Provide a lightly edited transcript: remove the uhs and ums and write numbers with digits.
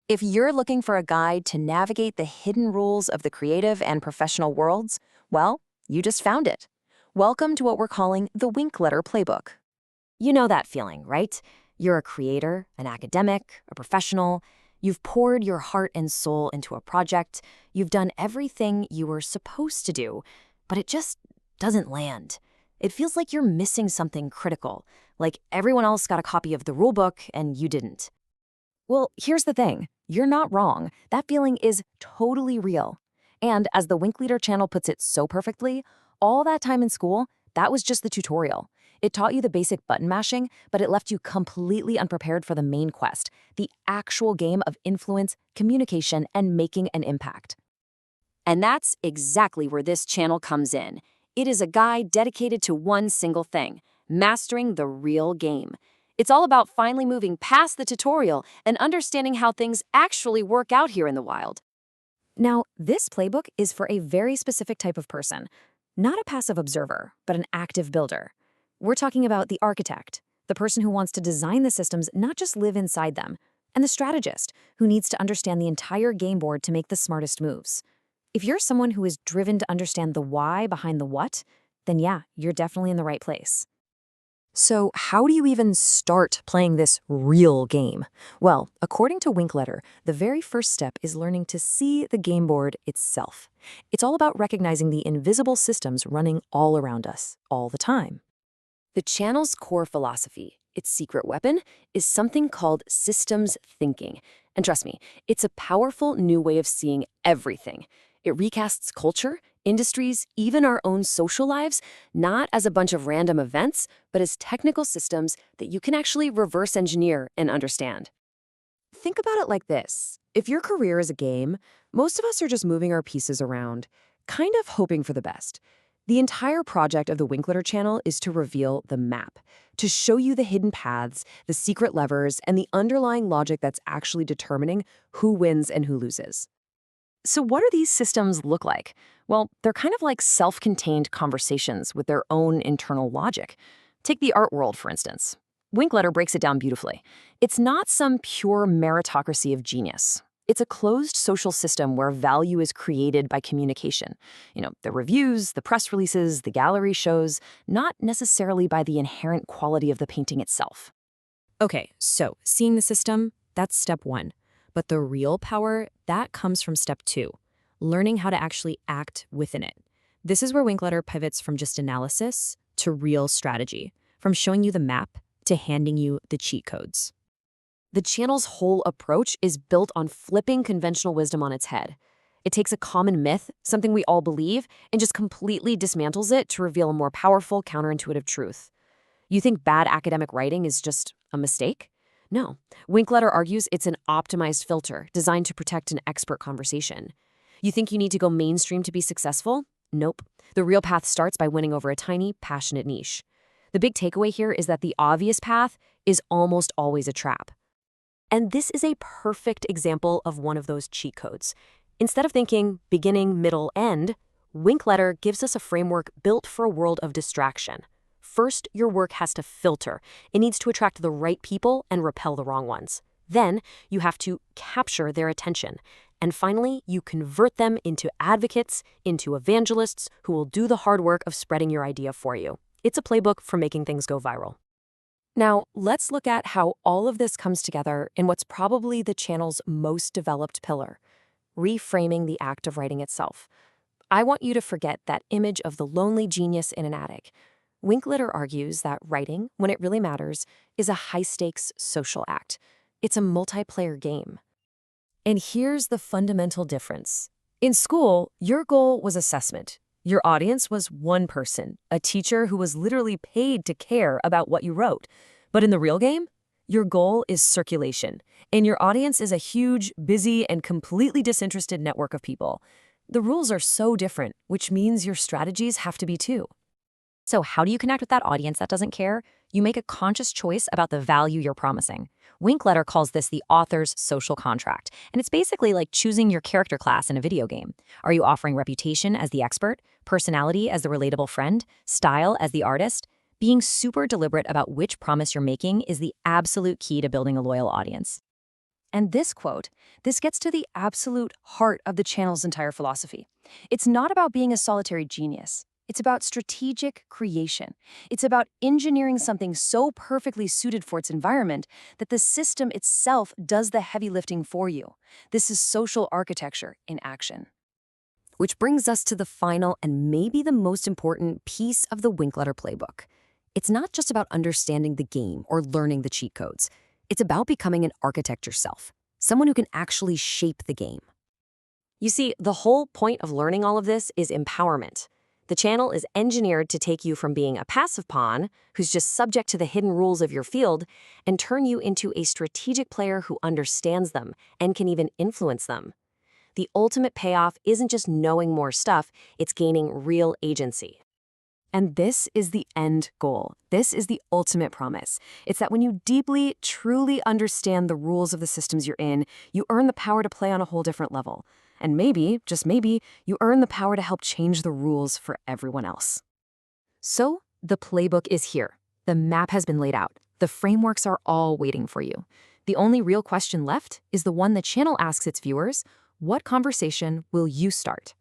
If you're looking for a guide to navigate the hidden rules of the creative and professional worlds, well, you just found it. Welcome to what we're calling the Winkletter Playbook. You know that feeling, right? You're a creator, an academic, a professional. You've poured your heart and soul into a project. You've done everything you were supposed to do, but it just doesn't land. It feels like you're missing something critical, like everyone else got a copy of the rulebook and you didn't. Well, here's the thing. You're not wrong. That feeling is totally real. And as the Winkletter channel puts it so perfectly, all that time in school, that was just the tutorial. It taught you the basic button mashing, but it left you completely unprepared for the main quest, the actual game of influence, communication, and making an impact. And that's exactly where this channel comes in. It is a guide dedicated to one single thing, mastering the real game. It's all about finally moving past the tutorial and understanding how things actually work out here in the wild. Now, this playbook is for a very specific type of person, not a passive observer, but an active builder. We're talking about the architect, the person who wants to design the systems, not just live inside them, and the strategist, who needs to understand the entire game board to make the smartest moves. If you're someone who is driven to understand the why behind the what, then yeah, you're definitely in the right place. So how do you even start playing this real game? Well, according to Winkletter, the very first step is learning to see the game board itself. It's all about recognizing the invisible systems running all around us, all the time. The channel's core philosophy, its secret weapon, is something called systems thinking. And trust me, it's a powerful new way of seeing everything. It recasts culture, industries, even our own social lives, not as a bunch of random events, but as technical systems that you can actually reverse engineer and understand. Think about it like this. If your career is a game, most of us are just moving our pieces around, kind of hoping for the best. The entire project of the Winkletter channel is to reveal the map, to show you the hidden paths, the secret levers, and the underlying logic that's actually determining who wins and who loses. So what do these systems look like? Well, they're kind of like self-contained conversations with their own internal logic. Take the art world, for instance. Winkletter breaks it down beautifully. It's not some pure meritocracy of genius. It's a closed social system where value is created by communication. The reviews, the press releases, the gallery shows, not necessarily by the inherent quality of the painting itself. Okay, so seeing the system, that's step one. But the real power, that comes from step two, learning how to actually act within it. This is where Winkletter pivots from just analysis to real strategy, from showing you the map to handing you the cheat codes. The channel's whole approach is built on flipping conventional wisdom on its head. It takes a common myth, something we all believe, and just completely dismantles it to reveal a more powerful, counterintuitive truth. You think bad academic writing is just a mistake? No. Winkletter argues it's an optimized filter designed to protect an expert conversation. You think you need to go mainstream to be successful? Nope. The real path starts by winning over a tiny, passionate niche. The big takeaway here is that the obvious path is almost always a trap. And this is a perfect example of one of those cheat codes. Instead of thinking beginning, middle, end, Winkletter gives us a framework built for a world of distraction. First, your work has to filter. It needs to attract the right people and repel the wrong ones. Then, you have to capture their attention. And finally, you convert them into advocates, into evangelists who will do the hard work of spreading your idea for you. It's a playbook for making things go viral. Now, let's look at how all of this comes together in what's probably the channel's most developed pillar, reframing the act of writing itself. I want you to forget that image of the lonely genius in an attic. Winkletter argues that writing, when it really matters, is a high-stakes social act. It's a multiplayer game. And here's the fundamental difference. In school, your goal was assessment. Your audience was one person, a teacher who was literally paid to care about what you wrote. But in the real game, your goal is circulation, and your audience is a huge, busy, and completely disinterested network of people. The rules are so different, which means your strategies have to be too. So how do you connect with that audience that doesn't care? You make a conscious choice about the value you're promising. Winkletter calls this the author's social contract, and it's basically like choosing your character class in a video game. Are you offering reputation as the expert, personality as the relatable friend, style as the artist? Being super deliberate about which promise you're making is the absolute key to building a loyal audience. And this quote, this gets to the absolute heart of the channel's entire philosophy. It's not about being a solitary genius. It's about strategic creation. It's about engineering something so perfectly suited for its environment that the system itself does the heavy lifting for you. This is social architecture in action. Which brings us to the final and maybe the most important piece of the Winkletter playbook. It's not just about understanding the game or learning the cheat codes. It's about becoming an architect yourself, someone who can actually shape the game. You see, the whole point of learning all of this is empowerment. The channel is engineered to take you from being a passive pawn, who's just subject to the hidden rules of your field, and turn you into a strategic player who understands them and can even influence them. The ultimate payoff isn't just knowing more stuff, it's gaining real agency. And this is the end goal. This is the ultimate promise. It's that when you deeply, truly understand the rules of the systems you're in, you earn the power to play on a whole different level. And maybe, just maybe, you earn the power to help change the rules for everyone else. So, the playbook is here. The map has been laid out. The frameworks are all waiting for you. The only real question left is the one the channel asks its viewers: what conversation will you start?